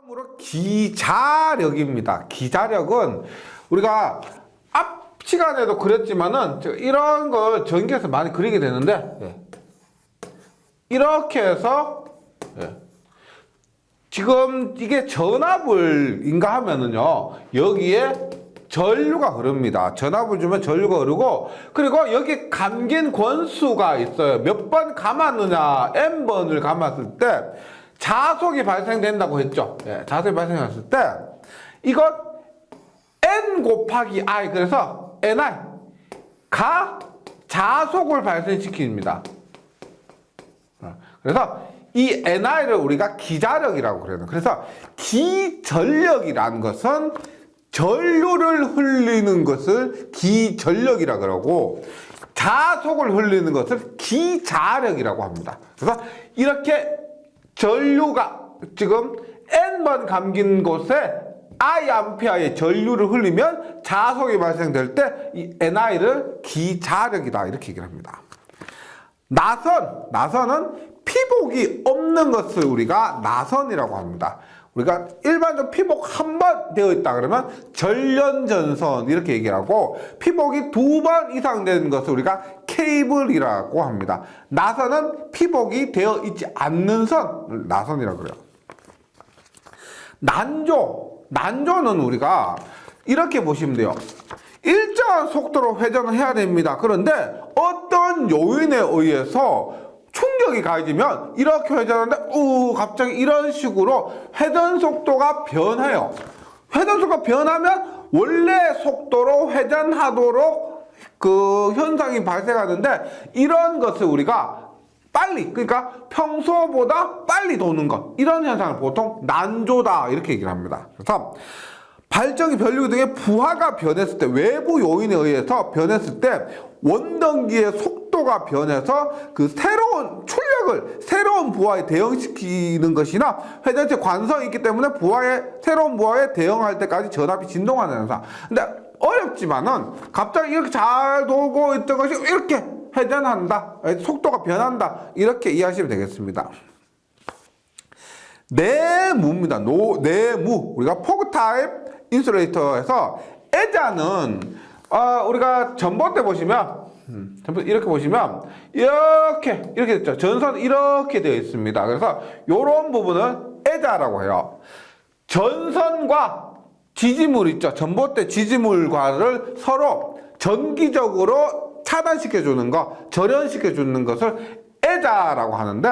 다음으로 기자력입니다. 기자력은 우리가 앞 시간에도 그렸지만은 이런 걸 전기에서 많이 그리게 되는데 이렇게 해서 지금 이게 전압을인가 하면은요 여기에 전류가 흐릅니다. 전압을 주면 전류가 흐르고 그리고 여기 감긴 권수가 있어요. 몇 번 감았느냐 n번을 감았을 때 자속이 발생된다고 했죠. 자속이 발생했을 때 이것 n 곱하기 i 그래서 ni가 자속을 발생시킵니다. 그래서 이 ni를 우리가 기자력이라고 그래요. 그래서 기전력이라는 것은 전류를 흘리는 것을 기전력이라고 그러고 자속을 흘리는 것을 기자력이라고 합니다. 그래서 이렇게 전류가 지금 n번 감긴 곳에 I 암페어의 전류를 흘리면 자속이 발생될 때 이 ni를 기자력이다 이렇게 얘기를 합니다. 나선은 피복이 없는 것을 우리가 나선이라고 합니다. 우리가 일반적으로 피복 한 번 되어 있다 그러면 전련전선 이렇게 얘기를 하고 피복이 2번 이상 되는 것을 우리가 케이블이라고 합니다. 나선은 피복이 되어 있지 않는 선 나선이라고 그래요. 난조는 우리가 이렇게 보시면 돼요. 일정한 속도로 회전을 해야 됩니다. 그런데 어떤 요인에 의해서 충격이 가해지면 이렇게 회전하는데 갑자기 이런 식으로 회전 속도가 변해요. 회전 속도가 변하면 원래 속도로 회전하도록 그 현상이 발생하는데 이런 것을 우리가 빨리 그러니까 평소보다 빨리 도는 것 이런 현상을 보통 난조다 이렇게 얘기를 합니다. 그래서 발전기 변류기 등의 부하가 변했을 때 외부 요인에 의해서 변했을 때 원동기의 속도가 변해서 그 새로운 출력을 새로운 부하에 대응시키는 것이나 회전체 관성이 있기 때문에 새로운 부하에 대응할 때까지 전압이 진동하는 현상. 근데 어렵지만은 갑자기 이렇게 잘 돌고 있던 것이 이렇게 회전한다, 속도가 변한다 이렇게 이해하시면 되겠습니다. 내무입니다. 내무 우리가 포그 타입 인슐레이터에서 에자는 우리가 전봇대 보시면 이렇게 보시면 이렇게 됐죠. 전선 이렇게 되어 있습니다. 그래서 이런 부분을 에자라고 해요. 전선과 지지물 있죠. 전봇대 지지물과를 서로 전기적으로 차단시켜 주는 거, 절연시켜 주는 것을 에자라고 하는데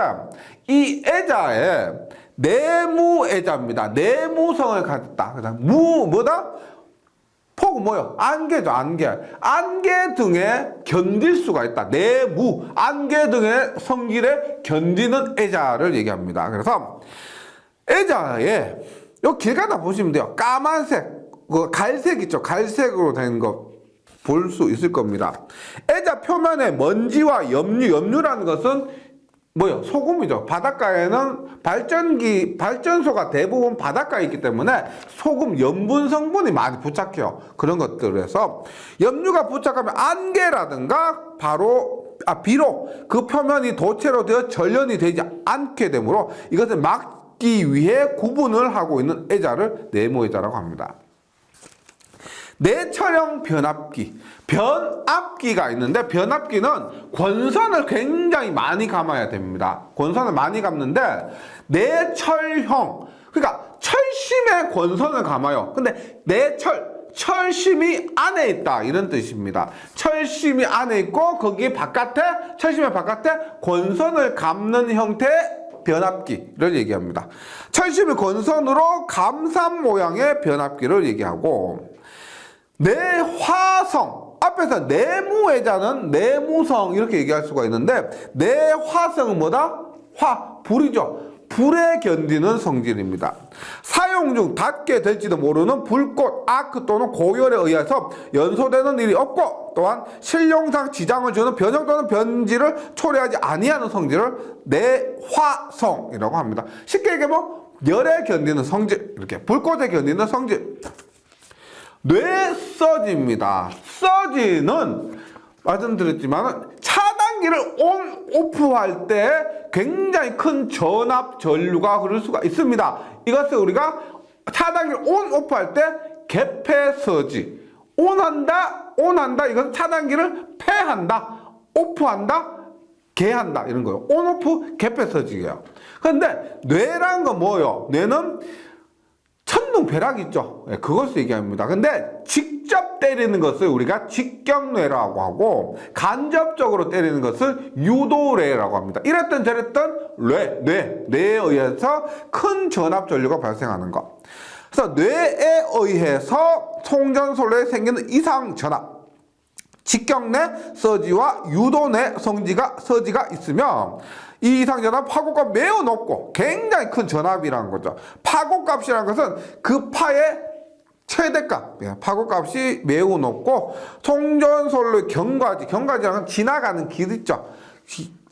이 에자에 내무에자입니다. 내무성을 가졌다. 그다음 뭐다? 폭은 뭐요? 안개죠. 안개 등에 견딜 수가 있다. 내무 안개 등의 성질에 견디는 에자를 얘기합니다. 그래서 에자에 요 길 가다 보시면 돼요. 까만색, 갈색 있죠. 갈색으로 된 거 볼 수 있을 겁니다. 에자 표면에 먼지와 염류라는 것은 뭐요? 소금이죠. 바닷가에는 발전소가 대부분 바닷가에 있기 때문에 소금, 염분 성분이 많이 부착해요. 그런 것들에서 염류가 부착하면 안개라든가 비록 그 표면이 도체로 되어 전련이 되지 않게 되므로 이것을 막기 위해 구분을 하고 있는 에자를 네모에자라고 합니다. 내철형 변압기가 있는데 변압기는 권선을 굉장히 많이 감아야 됩니다. 권선을 많이 감는데 내철형 그러니까 철심의 권선을 감아요. 근데 철심이 안에 있다 이런 뜻입니다. 철심이 안에 있고 거기 철심의 바깥에 권선을 감는 형태의 변압기를 얘기합니다. 철심을 권선으로 감싼 모양의 변압기를 얘기하고 내화성 앞에서 내무에자는 내무성 이렇게 얘기할 수가 있는데 내화성은 뭐다? 불이죠. 불에 견디는 성질입니다. 사용 중 닿게 될지도 모르는 불꽃, 아크 또는 고열에 의해서 연소되는 일이 없고 또한 실용상 지장을 주는 변형 또는 변질을 초래하지 아니하는 성질을 내화성이라고 합니다. 쉽게 얘기하면 열에 견디는 성질 이렇게 불꽃에 견디는 성질 뇌서지입니다. 서지는 말씀드렸지만 차단 차단기를 온, 오프할 때 굉장히 큰 전압 전류가 흐를 수가 있습니다. 이것을 우리가 차단기를 온, 오프할 때 개폐서지. 온한다. 이것은 차단기를 폐한다. 오프한다. 개한다. 이런 거예요. 온, 오프, 개폐서지예요. 그런데 뇌란 건 뭐예요? 뇌는 천둥벼락 있죠. 그것을 얘기합니다. 근데 직접 때리는 것을 우리가 직경뇌라고 하고 간접적으로 때리는 것을 유도뇌라고 합니다. 이랬던 저랬던 뇌에 의해서 큰 전압 전류가 발생하는 것. 그래서 뇌에 의해서 송전솔로에 생기는 이상 전압, 직경뇌 서지와 유도뇌 서지가 있으면 이 이상전압 파고값 매우 높고 굉장히 큰 전압이라는 거죠. 파고값이라는 것은 그 파의 최대값, 파고값이 매우 높고 송전솔로의 경과지라는 건 지나가는 길 있죠.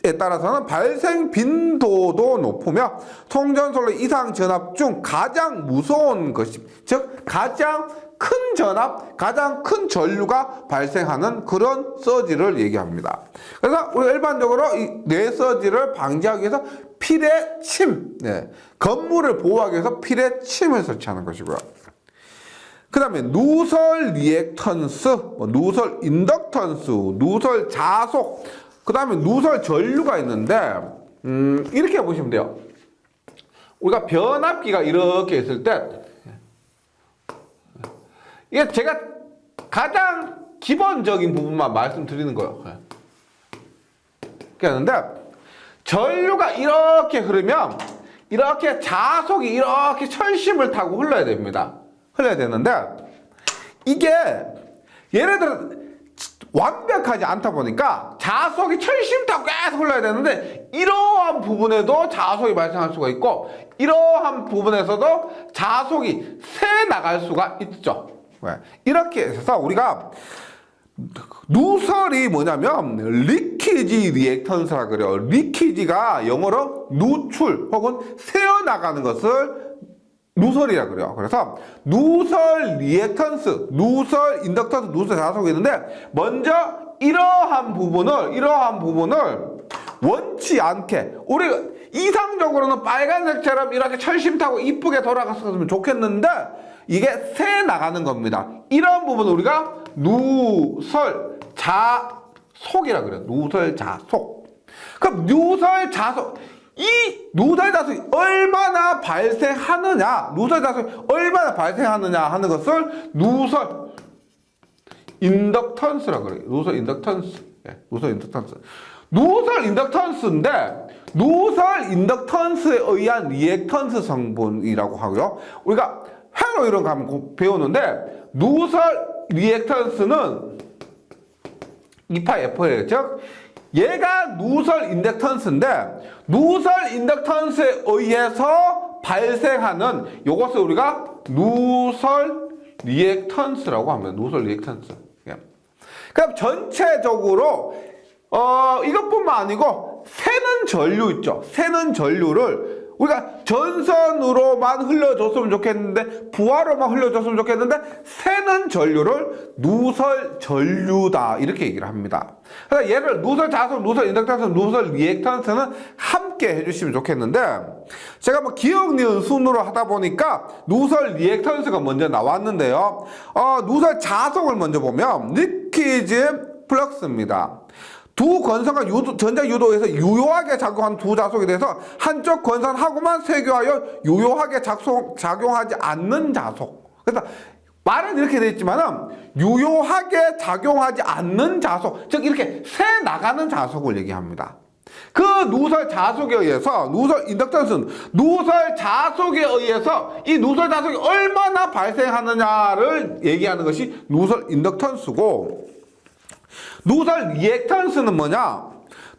에 따라서는 발생 빈도도 높으며 송전솔로 이상 전압 중 가장 무서운 것이, 즉 가장 큰 전압, 가장 큰 전류가 발생하는 그런 서지를 얘기합니다. 그래서 우리가 일반적으로 이 뇌서지를 방지하기 위해서 필의-침, 건물을 보호하기 위해서 필의-침을 설치하는 것이고요. 그 다음에 누설 리액턴스, 누설 인덕턴스, 누설 자속, 그 다음에 누설 전류가 있는데 이렇게 보시면 돼요. 우리가 변압기가 이렇게 있을 때 이게 제가 가장 기본적인 부분만 말씀드리는 거예요. 그런데 전류가 이렇게 흐르면 이렇게 자속이 이렇게 철심을 타고 흘러야 됩니다. 흘러야 되는데 이게 예를 들어 완벽하지 않다 보니까 자속이 철심 타고 계속 흘러야 되는데 이러한 부분에도 자속이 발생할 수가 있고 이러한 부분에서도 자속이 새 나갈 수가 있죠. 이렇게 해서 우리가 누설이 뭐냐면 리키지 리액턴스라 그래요. 리키지가 영어로 누출 혹은 새어나가는 것을 누설이라 그래요. 그래서 누설 리액턴스, 누설 인덕턴스, 누설 자속이 있는데 먼저 이러한 부분을 원치 않게 우리가 이상적으로는 빨간색처럼 이렇게 철심 타고 이쁘게 돌아갔으면 좋겠는데 이게 새 나가는 겁니다. 이런 부분을 우리가 누설 자속이라 그래요. 누설 자속. 그럼 누설 자속이 얼마나 발생하느냐, 누설 자속이 얼마나 발생하느냐 하는 것을 누설 인덕턴스라 그래요. 누설 인덕턴스. 누설 인덕턴스인데 누설 인덕턴스에 의한 리액턴스 성분이라고 하고요. 우리가 회로 이런 거 한번 배우는데 누설 리액턴스는 2파F예요. 즉 얘가 누설 인덕턴스인데 누설 인덕턴스에 의해서 발생하는 요것을 우리가 누설 리액턴스라고 합니다. 누설 리액턴스. 그럼 전체적으로 이것뿐만 아니고 새는 전류 있죠. 새는 전류를 우리가 전선으로만 흘려줬으면 좋겠는데 부하로만 흘려줬으면 좋겠는데 새는 전류를 누설 전류다 이렇게 얘기를 합니다. 그래서 얘를 누설 자속, 누설 인덕턴스, 누설 리액턴스는 함께 해주시면 좋겠는데 제가 뭐 기억 니은 순으로 하다 보니까 누설 리액턴스가 먼저 나왔는데요. 누설 자속을 먼저 보면 리퀴즈 플럭스입니다. 두 권선과 전자 유도에서 유효하게 작용한 두 자속에 대해서 한쪽 권선하고만 쇄교하여 유효하게 작용하지 않는 자속. 그래서 말은 이렇게 되어 있지만은 유효하게 작용하지 않는 자속, 즉 이렇게 새 나가는 자속을 얘기합니다. 그 누설 자속에 의해서 누설 인덕턴스는 누설 자속에 의해서 이 누설 자속이 얼마나 발생하느냐를 얘기하는 것이 누설 인덕턴스고, 누설 리액턴스는 뭐냐?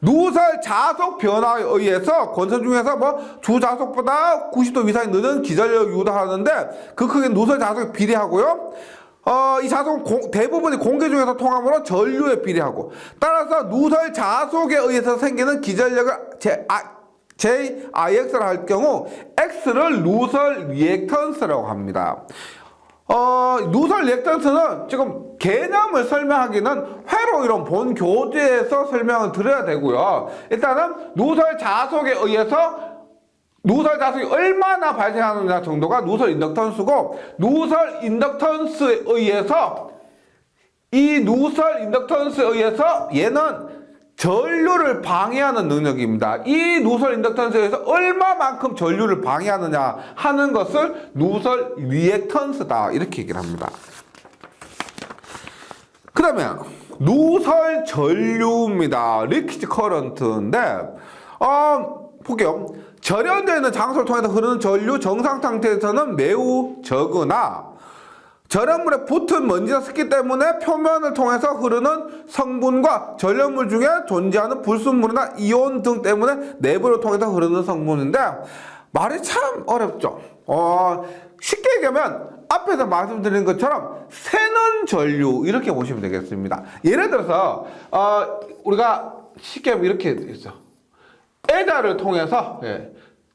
누설 자속 변화에 의해서 권선 중에서 주자속보다 90도 이상이 늦은 기전력을 유도하는데 그 크기는 누설 자속에 비례하고요. 이 자속은 대부분이 공기 중에서 통하므로 전류에 비례하고, 따라서 누설 자속에 의해서 생기는 기전력을 JIX를 할 경우 X를 누설 리액턴스라고 합니다. 누설 리액턴스는 지금 개념을 설명하기는 회로 이론 본 교재에서 설명을 드려야 되고요. 일단은 누설 자속에 의해서 누설 자속이 얼마나 발생하느냐 정도가 누설 인덕턴스고, 누설 인덕턴스에 의해서 이 누설 인덕턴스에 의해서 얘는 전류를 방해하는 능력입니다. 이 누설 인덕턴스에 의해서 얼마만큼 전류를 방해하느냐 하는 것을 누설 리액턴스다 이렇게 얘기를 합니다. 그 다음에 누설 전류입니다. 리퀴지 커런트인데 볼게요. 절연되어 있는 장소를 통해서 흐르는 전류 정상 상태에서는 매우 적으나 절연물에 붙은 먼지나 습기 때문에 표면을 통해서 흐르는 성분과 절연물 중에 존재하는 불순물이나 이온 등 때문에 내부를 통해서 흐르는 성분인데, 말이 참 어렵죠. 쉽게 얘기하면 앞에서 말씀드린 것처럼 새는 전류 이렇게 보시면 되겠습니다. 예를 들어서 우리가 쉽게 이렇게 있어. 에자를 통해서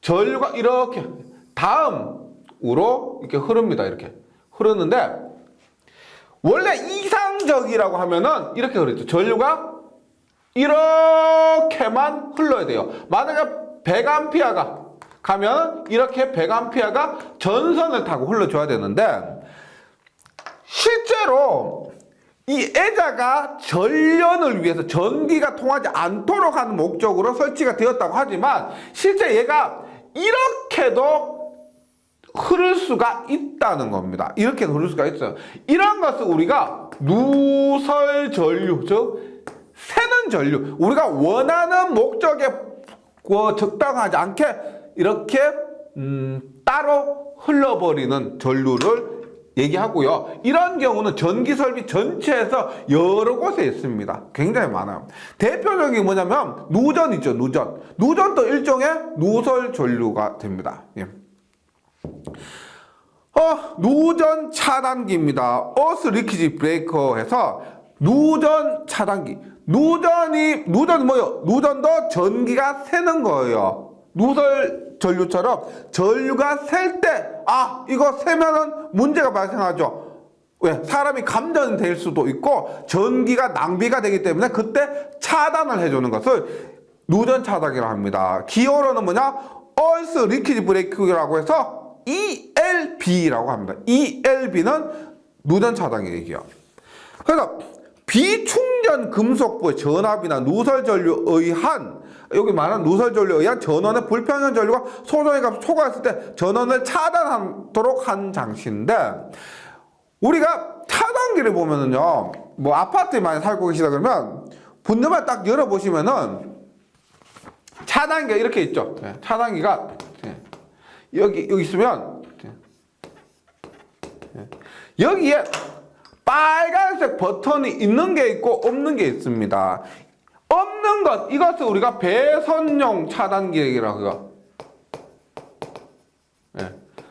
전류가 이렇게 다음으로 이렇게 흐릅니다. 이렇게 흐르는데, 원래 이상적이라고 하면은 이렇게 그랬죠. 전류가 이렇게만 흘러야 돼요. 만약에 100A가 가면 이렇게 100A가 전선을 타고 흘러줘야 되는데, 실제로 이 에자가 전련을 위해서 전기가 통하지 않도록 하는 목적으로 설치가 되었다고 하지만, 실제 얘가 이렇게도 흐를 수가 있다는 겁니다. 이렇게 흐를 수가 있어요. 이런 것을 우리가 누설 전류, 즉 새는 전류, 우리가 원하는 목적에 적당하지 않게 이렇게 따로 흘러버리는 전류를 얘기하고요. 이런 경우는 전기 설비 전체에서 여러 곳에 있습니다. 굉장히 많아요. 대표적인 게 뭐냐면 누전 있죠. 누전. 누전도 일종의 누설 전류가 됩니다. 예. 누전 차단기입니다. 어스 리퀴지 브레이커 해서 누전 차단기. 누전이 뭐예요? 누전도 전기가 새는 거예요. 누설 전류처럼 전류가 셀 때, 이거 새면은 문제가 발생하죠. 왜? 사람이 감전될 수도 있고 전기가 낭비가 되기 때문에 그때 차단을 해주는 것을 누전 차단기라고 합니다. 기어로는 뭐냐? 얼스 리퀴지 브레이크라고 해서 ELB라고 합니다. ELB는 누전 차단기 얘기예요. 그래서 비충전 금속부의 전압이나 누설 전류에 의한, 여기 말하는 누설 전류에 의한 전원의 불평형 전류가 소정의 값을 초과했을 때 전원을 차단하도록 한 장치인데, 우리가 차단기를 보면은요, 뭐 아파트에 많이 살고 계시다 그러면 분들만 딱 열어보시면은 차단기가 이렇게 있죠. 차단기가 여기 있으면 여기에 빨간색 버튼이 있는 게 있고 없는 게 있습니다. 없는 것, 이것을 우리가 배선용 차단기라고 해요.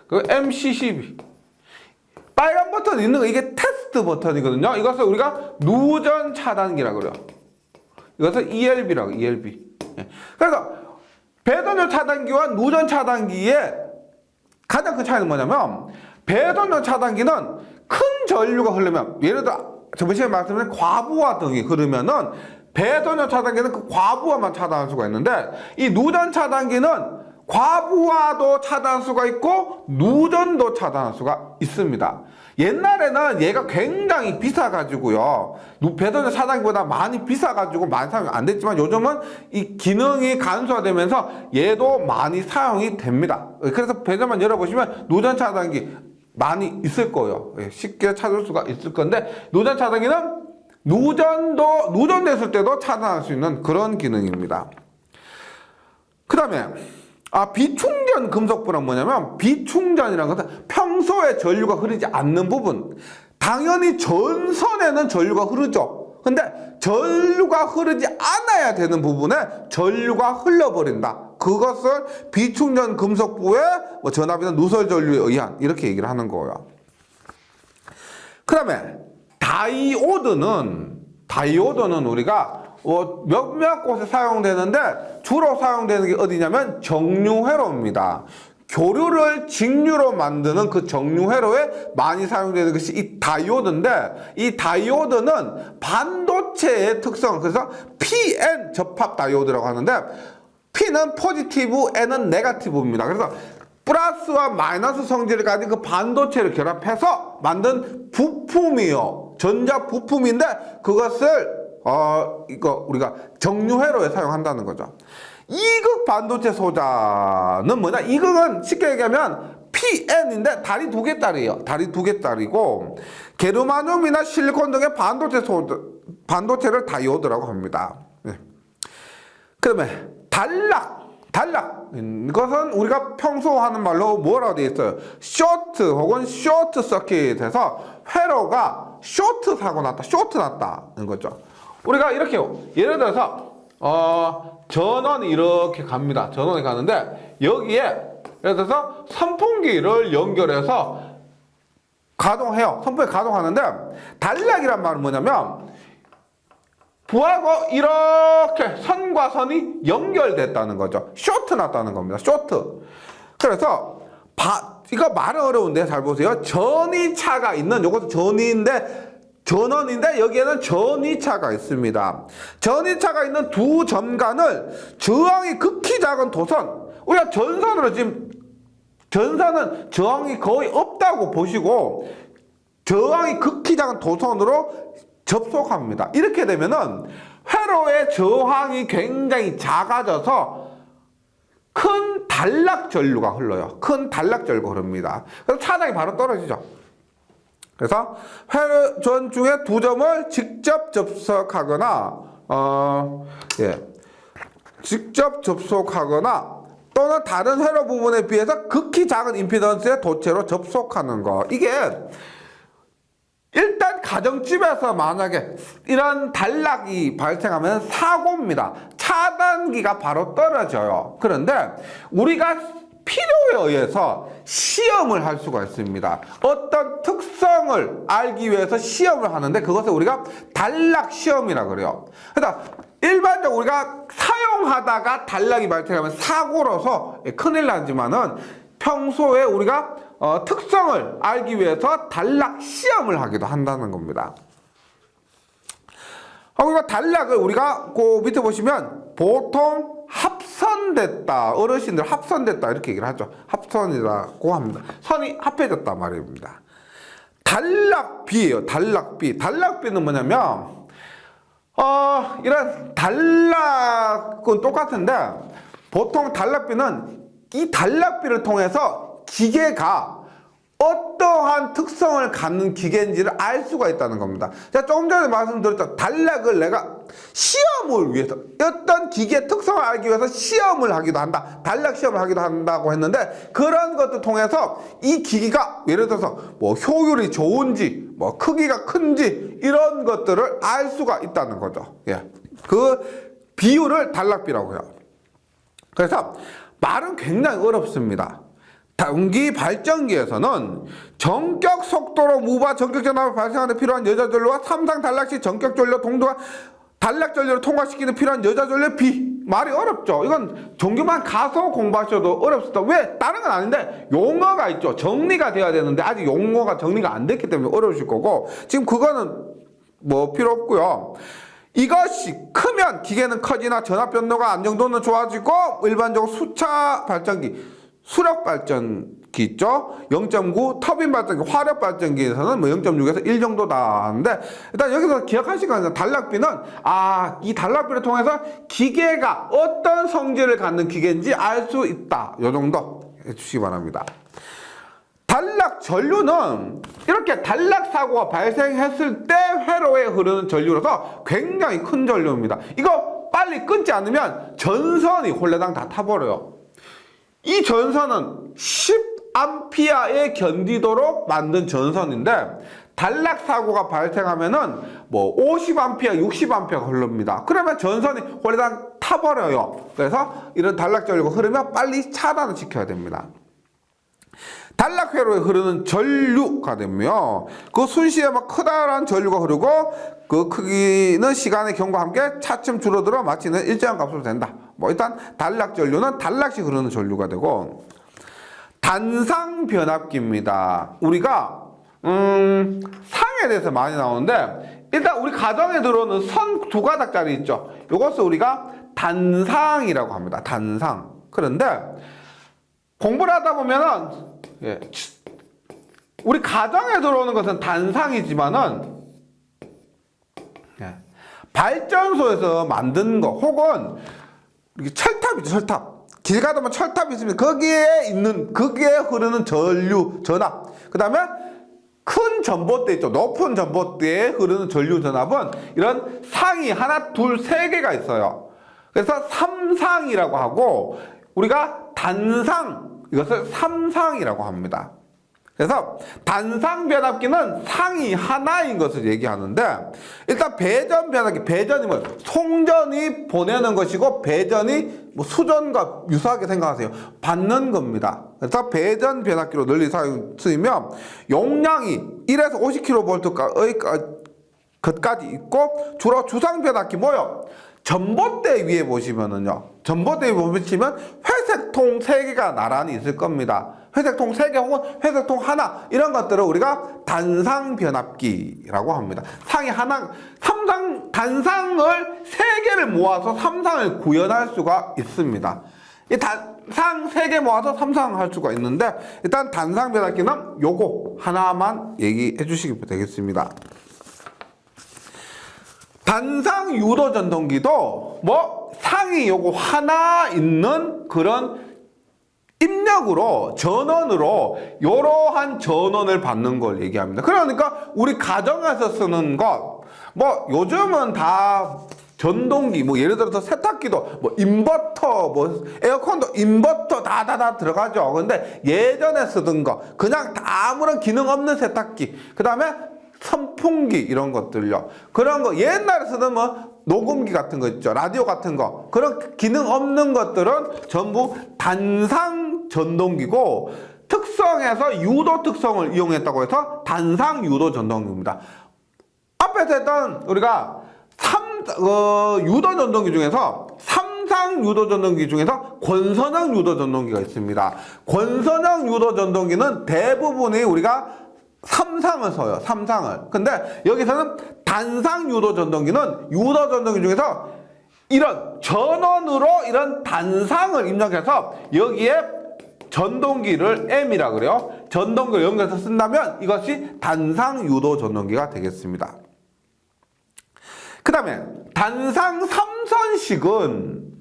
그 MCCB. 빨간 버튼이 있는 거, 이게 테스트 버튼이거든요. 이것을 우리가 누전 차단기라고 그래요. 이것을 ELB라고, ELB. 그래서 배선용 차단기와 누전 차단기의 가장 큰 차이는 뭐냐면, 배선용 차단기는 큰 전류가 흐르면, 예를 들어 저번 시간에 말씀드린 과부하 등이 흐르면은 배선용 차단기는 그 과부하만 차단할 수가 있는데, 이 누전 차단기는 과부하도 차단할 수가 있고 누전도 차단할 수가 있습니다. 옛날에는 얘가 굉장히 비싸가지고요, 배선용 차단기보다 많이 비싸가지고 많이 사용이 안 됐지만, 요즘은 이 기능이 간소화되면서 얘도 많이 사용이 됩니다. 그래서 배선만 열어보시면 누전 차단기 많이 있을 거예요. 쉽게 찾을 수가 있을 건데, 누전 차단기는 누전됐을 때도 차단할 수 있는 그런 기능입니다. 그 다음에 비충전 금속부는 뭐냐면, 비충전이라는 것은 평소에 전류가 흐르지 않는 부분. 당연히 전선에는 전류가 흐르죠. 근데 전류가 흐르지 않아야 되는 부분에 전류가 흘러버린다. 그것을 비충전 금속부의 전압이나 누설 전류에 의한, 이렇게 얘기를 하는 거예요. 그 다음에 다이오드는 우리가 몇몇 곳에 사용되는데, 주로 사용되는 게 어디냐면 정류회로입니다. 교류를 직류로 만드는 그 정류회로에 많이 사용되는 것이 이 다이오드인데, 이 다이오드는 반도체의 특성, 그래서 PN 접합 다이오드라고 하는데, P는 포지티브, N은 네거티브입니다. 그래서 플러스와 마이너스 성질을 가진 그 반도체를 결합해서 만든 부품이요. 전자 부품인데 그것을 이거 우리가 정류회로에 사용한다는 거죠. 이극 반도체 소자는 뭐냐? 이극은 쉽게 얘기하면 PN인데 다리 두 개짜리예요. 다리 두 개짜리고, 게르마늄이나 실리콘 등의 반도체를 다이오드라고 합니다. 네. 그다음에 단락. 이것은 우리가 평소 하는 말로 뭐라고 되어 있어요? 쇼트 혹은 쇼트 서킷에서 회로가 쇼트 사고 났다, 쇼트 났다는 거죠. 우리가 이렇게요. 예를 들어서 전원이 이렇게 갑니다. 전원이 가는데 여기에 예를 들어서 선풍기를 연결해서 가동해요. 선풍기 가동하는데 단락이란 말은 뭐냐면 부하고 이렇게 선과 선이 연결됐다는 거죠. 쇼트 났다는 겁니다. 쇼트. 그래서 이거 말은 어려운데 잘 보세요. 전이차가 있는, 요것도 전원인데 여기에는 전이차가 있습니다. 전이차가 있는 두 점간을 저항이 극히 작은 도선, 우리가 전선으로 지금 전선은 저항이 거의 없다고 보시고 저항이 극히 작은 도선으로 접속합니다. 이렇게 되면은 회로의 저항이 굉장히 작아져서 큰 단락 전류가 흘러요. 큰 단락 전류가 흐릅니다. 그래서 차량이 바로 떨어지죠. 그래서 회로전 중에 두 점을 직접 접속하거나 직접 접속하거나 또는 다른 회로 부분에 비해서 극히 작은 임피던스의 도체로 접속하는 거. 이게 일단 가정집에서 만약에 이런 단락이 발생하면 사고입니다. 차단기가 바로 떨어져요. 그런데 우리가 필요에 의해서 시험을 할 수가 있습니다. 어떤 특성을 알기 위해서 시험을 하는데 그것을 우리가 단락 시험이라 그래요. 그래서 일반적으로 우리가 사용하다가 단락이 발생하면 사고로서 큰일 나지만은 평소에 우리가 특성을 알기 위해서 단락 시험을 하기도 한다는 겁니다. 그리고 단락을 우리가 그 밑에 보시면 보통 합선됐다, 어르신들 합선됐다 이렇게 얘기를 하죠. 합선이라고 합니다. 선이 합해졌다 말입니다. 단락비예요. 단락비는 뭐냐면 이런 단락은 똑같은데 보통 단락비는 이 단락비를 통해서 기계가 어떠한 특성을 갖는 기계인지를 알 수가 있다는 겁니다. 제가 조금 전에 말씀드렸죠. 단락을 내가 시험을 위해서 어떤 기계의 특성을 알기 위해서 시험을 하기도 한다. 단락 시험을 하기도 한다고 했는데 그런 것들 통해서 이 기기가 예를 들어서 뭐 효율이 좋은지 뭐 크기가 큰지 이런 것들을 알 수가 있다는 거죠. 예. 그 비율을 단락비라고 해요. 그래서 말은 굉장히 어렵습니다. 전기 발전기에서는 전격 속도로 무바 전격 전압을 발생하는 데 필요한 여자 전류와 삼상 단락 시 전격 전류 동등한 단락 전류를 통과시키는 필요한 여자 전류의 비. 말이 어렵죠. 이건 전기만 가서 공부하셔도 어렵습니다. 왜? 다른 건 아닌데 용어가 있죠. 정리가 돼야 되는데 아직 용어가 정리가 안 됐기 때문에 어려우실 거고 지금 그거는 뭐 필요 없고요. 이것이 크면 기계는 커지나 전압 변동과 안정도는 좋아지고 일반적으로 수차 발전기 수력 발전기 있죠? 0.9 터빈 발전기, 화력 발전기에서는 뭐 0.6에서 1 정도다 하는데 일단 여기서 기억하실 거는 단락비는 이 단락비를 통해서 기계가 어떤 성질을 갖는 기계인지 알 수 있다. 요 정도 해주시기 바랍니다. 단락 전류는 이렇게 단락 사고가 발생했을 때 회로에 흐르는 전류로서 굉장히 큰 전류입니다. 이거 빨리 끊지 않으면 전선이 홀레당 다 타버려요. 이 전선은 10A에 견디도록 만든 전선인데 단락 사고가 발생하면은 뭐 50A, 60A가 흐릅니다. 그러면 전선이 홀레당 타버려요. 그래서 이런 단락 전류가 흐르면 빨리 차단을 시켜야 됩니다. 단락 회로에 흐르는 전류가 되며 그 순시에 막 커다란 전류가 흐르고 그 크기는 시간의 경과 함께 차츰 줄어들어 마치는 일정한 값으로 된다. 뭐 일단 단락 전류는 단락씩 흐르는 전류가 되고 단상 변압기입니다. 우리가 상에 대해서 많이 나오는데 일단 우리 가정에 들어오는 선 두 가닥짜리 있죠. 이것을 우리가 단상이라고 합니다. 단상. 그런데 공부를 하다 보면은 우리 가정에 들어오는 것은 단상이지만은 발전소에서 만든 거 혹은 철탑이죠. 철탑. 길 가다 보면 철탑이 있으면 거기에 흐르는 전류, 전압. 그 다음에 큰 전봇대 있죠. 높은 전봇대에 흐르는 전류 전압은 이런 상이 하나, 둘, 세 개가 있어요. 그래서 삼상이라고 하고 우리가 단상, 이것을 삼상이라고 합니다. 그래서 단상 변압기는 상이 하나인 것을 얘기하는데 일단 배전 변압기, 배전이 뭐 송전이 보내는 것이고 배전이 뭐 수전과 유사하게 생각하세요. 받는 겁니다. 그래서 배전 변압기로 널리 쓰이며 용량이 1에서 50kV까지 있고 주로 주상 변압기 뭐요? 전봇대 위에 보시면은요. 전봇대 위에 보시면 회색통 3개가 나란히 있을 겁니다. 회색통 3개 혹은 회색통 하나 이런 것들을 우리가 단상 변압기라고 합니다. 상이 하나, 단상을 3개를 모아서 삼상을 구현할 수가 있습니다. 이 단상 3개 모아서 삼상할 수가 있는데 일단 단상 변압기는 요거 하나만 얘기해 주시기 되겠습니다. 단상 유도 전동기도 뭐 상이 요거 하나 있는 그런 입력으로 전원으로 이러한 전원을 받는 걸 얘기합니다. 그러니까 우리 가정에서 쓰는 것 뭐 요즘은 다 전동기 뭐 예를 들어서 세탁기도 뭐 인버터 뭐 에어컨도 인버터 다 들어가죠. 근데 예전에 쓰던 거 그냥 다 아무런 기능 없는 세탁기 그 다음에 선풍기 이런 것들요. 그런 거 옛날에 쓰던 뭐 녹음기 같은 거 있죠. 라디오 같은 거 그런 기능 없는 것들은 전부 단상 전동기고 특성에서 유도 특성을 이용했다고 해서 단상 유도 전동기입니다. 앞에서 했던 우리가 유도 전동기 중에서 삼상 유도 전동기 중에서 권선형 유도 전동기가 있습니다. 권선형 유도 전동기는 대부분이 우리가 삼상을 써요. 삼상을. 근데 여기서는 단상 유도 전동기는 유도 전동기 중에서 이런 전원으로 이런 단상을 입력해서 여기에 전동기를 M이라 그래요. 전동기를 연결해서 쓴다면 이것이 단상 유도 전동기가 되겠습니다. 그 다음에 단상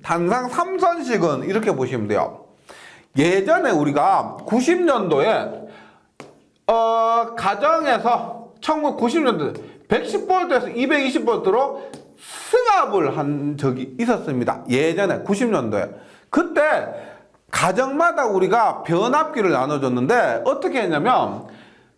3선식은 이렇게 보시면 돼요. 예전에 우리가 90년도에 가정에서 1990년도에 110V에서 220V로 승합을 한 적이 있었습니다. 예전에 90년도에. 그때 가정마다 우리가 변압기를 나눠줬는데 어떻게 했냐면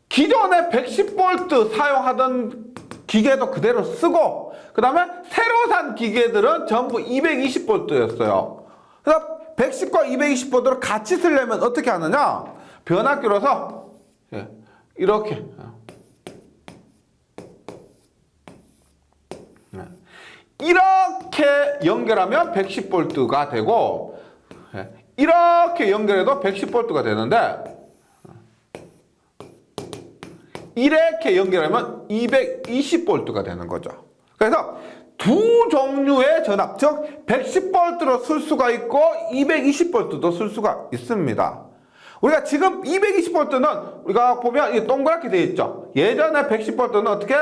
기존에 110V 사용하던 기계도 그대로 쓰고 그 다음에 새로 산 기계들은 전부 220V였어요. 그래서 110과 220V를 같이 쓰려면 어떻게 하느냐? 변압기로서 이렇게 연결하면 110V가 되고 이렇게 연결해도 110V가 되는데 이렇게 연결하면 220V가 되는 거죠. 그래서 두 종류의 전압, 즉 110V로 쓸 수가 있고 220V도 쓸 수가 있습니다. 우리가 지금 220V는 우리가 보면 이게 동그랗게 되어 있죠. 예전에 110V는 어떻게?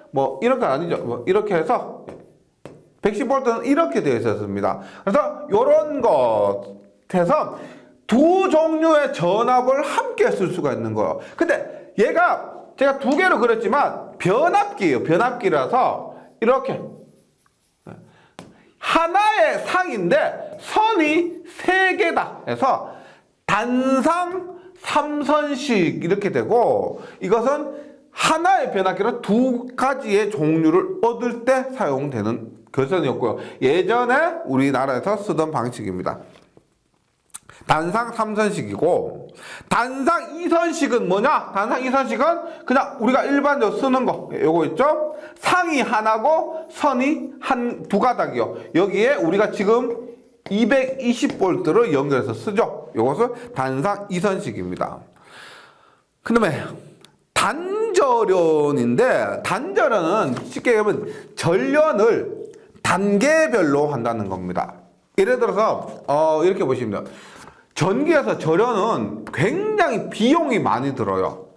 뭐 이렇게 아니죠. 뭐 이렇게 해서 110V는 이렇게 되어 있었습니다. 그래서 이런 것에서 두 종류의 전압을 함께 쓸 수가 있는 거예요. 근데 얘가 제가 두 개로 그렸지만 변압기예요. 변압기라서 이렇게 하나의 상인데 선이 세 개다 해서 단상 3선식 이렇게 되고 이것은 하나의 변압기로 두 가지의 종류를 얻을 때 사용되는 결선이었고요. 예전에 우리나라에서 쓰던 방식입니다. 단상 3선식이고 단상 2선식은 뭐냐? 단상 2선식은 그냥 우리가 일반적으로 쓰는 거 요거 있죠? 상이 하나고 선이 두 가닥이요. 여기에 우리가 지금 220V를 연결해서 쓰죠. 이것을 단상 이선식입니다. 그 다음에 단절연인데, 단절연은 쉽게 얘기하면 절연을 단계별로 한다는 겁니다. 예를 들어서 이렇게 보시면 돼요. 전기에서 절연은 굉장히 비용이 많이 들어요.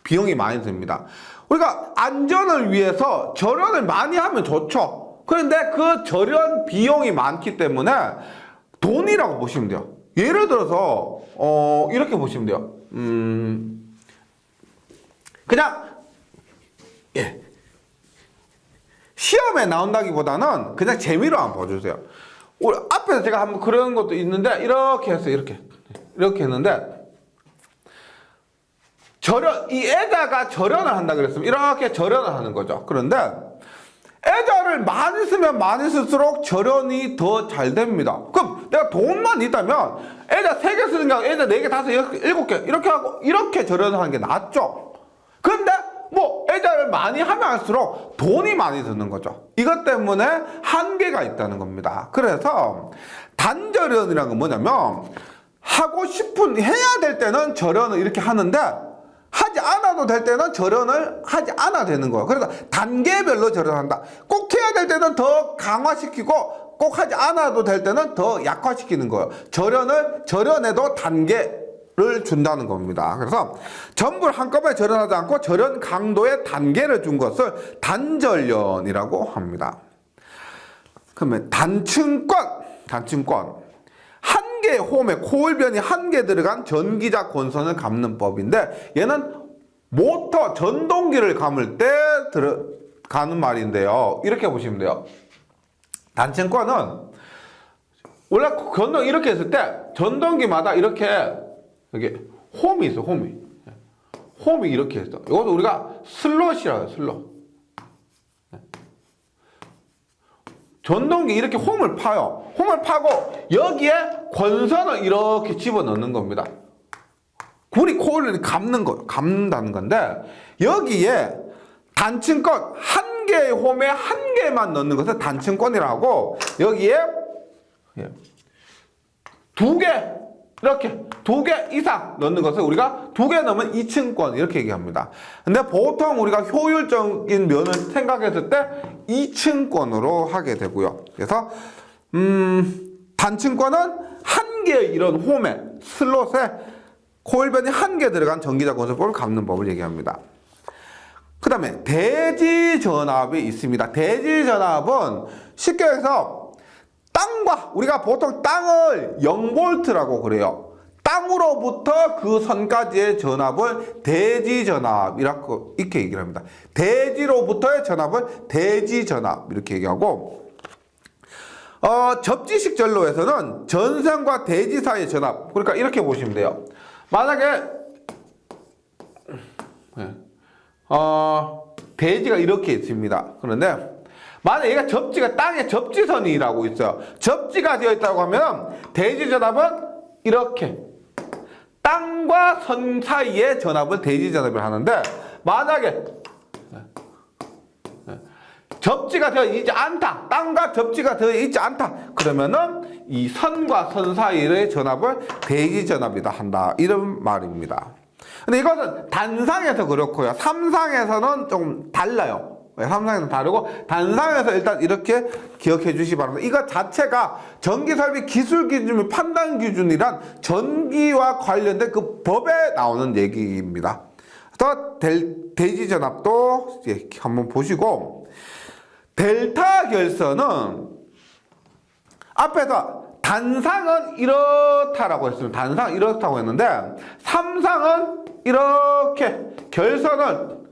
비용이 많이 듭니다. 우리가 안전을 위해서 절연을 많이 하면 좋죠. 그런데 그 절연 비용이 많기 때문에 돈이라고 보시면 돼요. 예를 들어서 이렇게 보시면 돼요. 그냥 시험에 나온다기보다는 그냥 재미로 한번 봐주세요. 우리 앞에서 제가 한번 그런 것도 있는데, 이렇게 해서 이렇게 했는데, 이 애자가 절연을 한다 그랬으면 이렇게 절연을 하는 거죠. 그런데 애자를 많이 쓰면 많이 쓸수록 절연이 더 잘 됩니다. 그럼 내가 돈만 있다면 애자 3개 쓰는 게 아니라 애자 4개, 5개, 7개 이렇게 하고 이렇게 절연을 하는 게 낫죠. 근데 뭐 애자를 많이 하면 할수록 돈이 많이 드는 거죠. 이것 때문에 한계가 있다는 겁니다. 그래서 단절연이라는 건 뭐냐면, 하고 싶은, 해야 될 때는 절연을 이렇게 하는데 하지 않아도 될 때는 절연을 하지 않아도 되는 거예요. 그래서 단계별로 절연한다. 꼭 해야 될 때는 더 강화시키고 꼭 하지 않아도 될 때는 더 약화시키는 거예요. 절연에도 단계를 준다는 겁니다. 그래서 전부 한꺼번에 절연하지 않고 절연 강도의 단계를 준 것을 단절연이라고 합니다. 그러면 단층권. 한 개의 홈에 코일변이 한 개 들어간 전기자 권선을 감는 법인데, 얘는 모터 전동기를 감을 때 들어가는 말인데요. 이렇게 보시면 돼요. 단층권은 원래 전동 이렇게 했을 때 전동기마다 이렇게 여기 홈이 있어. 홈이 이렇게 있어. 이것도 우리가 슬롯이라고 해요. 슬롯. 전동기 이렇게 홈을 파요. 홈을 파고 여기에 권선을 이렇게 집어넣는 겁니다. 구리 코일을 감는다는 건데, 여기에 단층권 한 개의 홈에 한 개만 넣는 것을 단층권이라고, 여기에 2개, 이렇게 2개 이상 넣는 것을 우리가 2개 넣으면 2층권 이렇게 얘기합니다. 근데 보통 우리가 효율적인 면을 생각했을 때 2층권으로 하게 되고요. 그래서 단층권은 한 개의 이런 홈에, 슬롯에 코일변이 한 개 들어간 전기자 권선법을 감는 법을 얘기합니다. 그 다음에 대지전압이 있습니다. 대지전압은 쉽게 해서 땅과, 우리가 보통 땅을 0V라고 그래요. 땅으로부터 그 선까지의 전압을 대지전압이라고 이렇게 얘기를 합니다. 대지로부터의 전압을 대지전압 이렇게 얘기하고, 접지식 전로에서는 전선과 대지 사이의 전압, 그러니까 이렇게 보시면 돼요. 만약에 대지가 이렇게 있습니다. 그런데 만약 얘가 접지가 땅에 접지선이라고 있어요. 접지가 되어 있다고 하면 대지 전압은 이렇게 땅과 선 사이의 전압을 대지 전압을 하는데, 만약에 접지가 되어 있지 않다, 땅과 접지가 되어 있지 않다, 그러면은 이 선과 선 사이의 전압을 대지 전압이다 한다, 이런 말입니다. 근데 이것은 단상에서 그렇고요. 삼상에서는 좀 달라요. 3상에는 다르고, 단상에서 일단 이렇게 기억해 주시기 바랍니다. 이것 자체가 전기설비 기술 기준 및 판단 기준이란 전기와 관련된 그 법에 나오는 얘기입니다. 또 대지전압도 한번 보시고, 델타 결선은 앞에서 단상은 이렇다라고 했습니다. 단상은 이렇다고 했는데, 삼상은 이렇게 결선을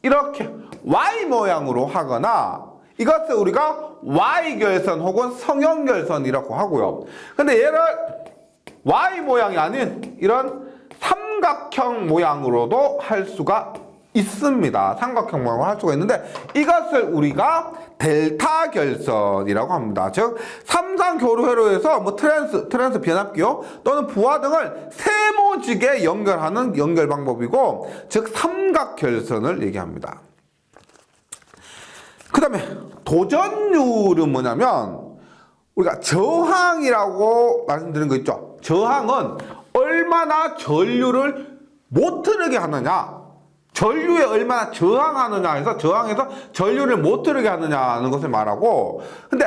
이렇게 Y 모양으로 하거나, 이것을 우리가 Y결선 혹은 성형결선이라고 하고요. 근데 얘를 Y 모양이 아닌 이런 삼각형 모양으로도 할 수가 있습니다. 삼각형 모양으로 할 수가 있는데, 이것을 우리가 델타 결선이라고 합니다. 즉 삼상 교류회로에서 뭐 트랜스 변압기호 또는 부하 등을 세모지게 연결하는 연결 방법이고, 즉 삼각 결선을 얘기합니다. 그 다음에 도전율은 뭐냐면, 우리가 저항이라고 말씀드린 거 있죠. 저항은 얼마나 전류를 못 흐르게 하느냐, 전류에 얼마나 저항하느냐 해서 저항해서 전류를 못 흐르게 하느냐는 것을 말하고, 근데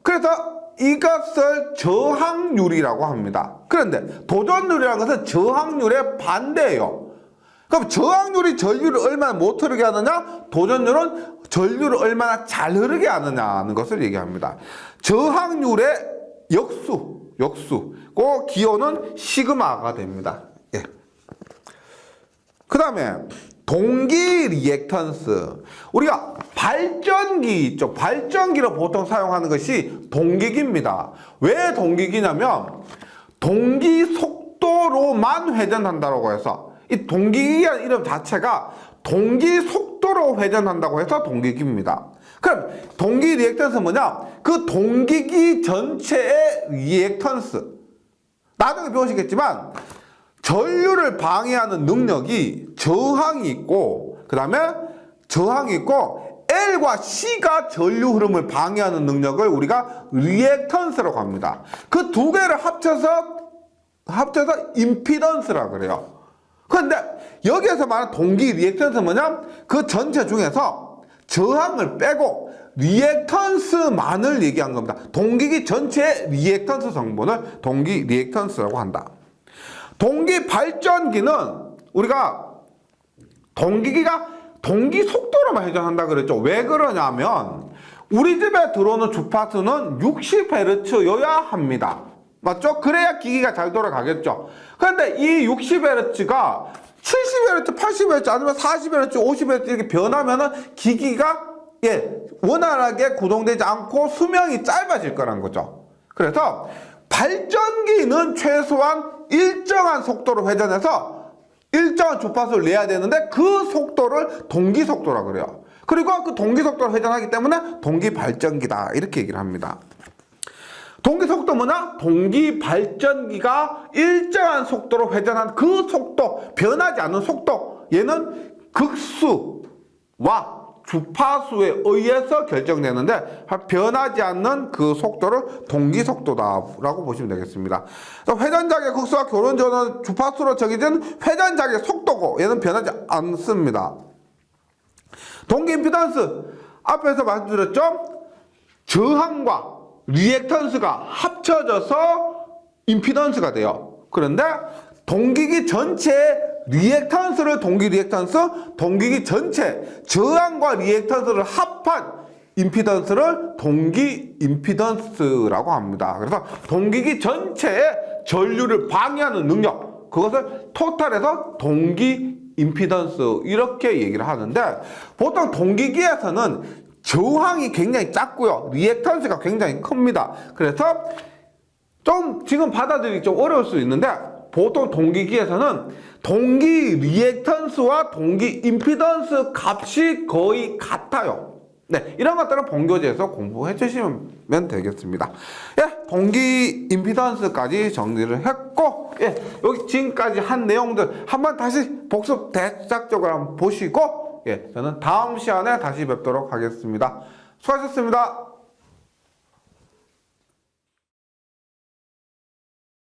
그래서 이것을 저항률이라고 합니다. 그런데 도전률이라는 것은 저항률의 반대예요. 그럼 저항률이 전류를 얼마나 못 흐르게 하느냐, 도전률은 전류를 얼마나 잘 흐르게 하느냐는 것을 얘기합니다. 저항률의 역수, 그 기호는 시그마가 됩니다. 예. 그 다음에 동기 리액턴스. 우리가 발전기 있죠. 발전기로 보통 사용하는 것이 동기기입니다. 왜 동기기냐면 동기 속도로만 회전한다고 해서, 이 동기기의 이름 자체가 동기 속도로 회전한다고 해서 동기기입니다. 그럼 동기 리액턴스는 뭐냐? 그 동기기 전체의 리액턴스. 나중에 배우시겠지만 전류를 방해하는 능력이 저항이 있고, 그 다음에 저항이 있고 L과 C가 전류 흐름을 방해하는 능력을 우리가 리액턴스라고 합니다. 그 두 개를 합쳐서 임피던스라고 그래요. 그런데 여기에서 말하는 동기 리액턴스는 뭐냐? 그 전체 중에서 저항을 빼고 리액턴스만을 얘기한 겁니다. 동기기 전체의 리액턴스 성분을 동기 리액턴스라고 한다. 동기 발전기는 우리가 동기기가 동기 속도로만 회전한다 그랬죠. 왜 그러냐면 우리 집에 들어오는 주파수는 60Hz여야 합니다. 맞죠? 그래야 기기가 잘 돌아가겠죠. 그런데 이 60Hz가 70Hz, 80Hz 아니면 40Hz, 50Hz 이렇게 변하면은 기기가 원활하게 구동되지 않고 수명이 짧아질 거란 거죠. 그래서 발전기는 최소한 일정한 속도로 회전해서 일정한 주파수를 내야 되는데 그 속도를 동기 속도라고 그래요. 그리고 그 동기 속도로 회전하기 때문에 동기 발전기다 이렇게 얘기를 합니다. 동기 속도 뭐냐? 동기 발전기가 일정한 속도로 회전한 그 속도, 변하지 않는 속도, 얘는 극수와 주파수에 의해서 결정되는데 변하지 않는 그 속도를 동기 속도다라고 보시면 되겠습니다. 회전작의 극수와 교론전은 주파수로 정해진 회전작의 속도고 얘는 변하지 않습니다. 동기 임피던스 앞에서 말씀드렸죠? 저항과 리액턴스가 합쳐져서 임피던스가 돼요. 그런데 동기기 전체의 리액턴스를 동기 리액턴스, 동기기 전체 저항과 리액턴스를 합한 임피던스를 동기 임피던스라고 합니다. 그래서 동기기 전체의 전류를 방해하는 능력, 그것을 토탈해서 동기 임피던스 이렇게 얘기를 하는데, 보통 동기기에서는 저항이 굉장히 작고요, 리액턴스가 굉장히 큽니다. 그래서 좀 지금 받아들이기 좀 어려울 수 있는데, 보통 동기기에서는 동기 리액턴스와 동기 임피던스 값이 거의 같아요. 네, 이런 것들은 본교재에서 공부해 주시면 되겠습니다. 예, 동기 임피던스까지 정리를 했고, 예, 여기 지금까지 한 내용들 한번 다시 복습 대략적으로 한번 보시고, 예, 저는 다음 시간에 다시 뵙도록 하겠습니다. 수고하셨습니다.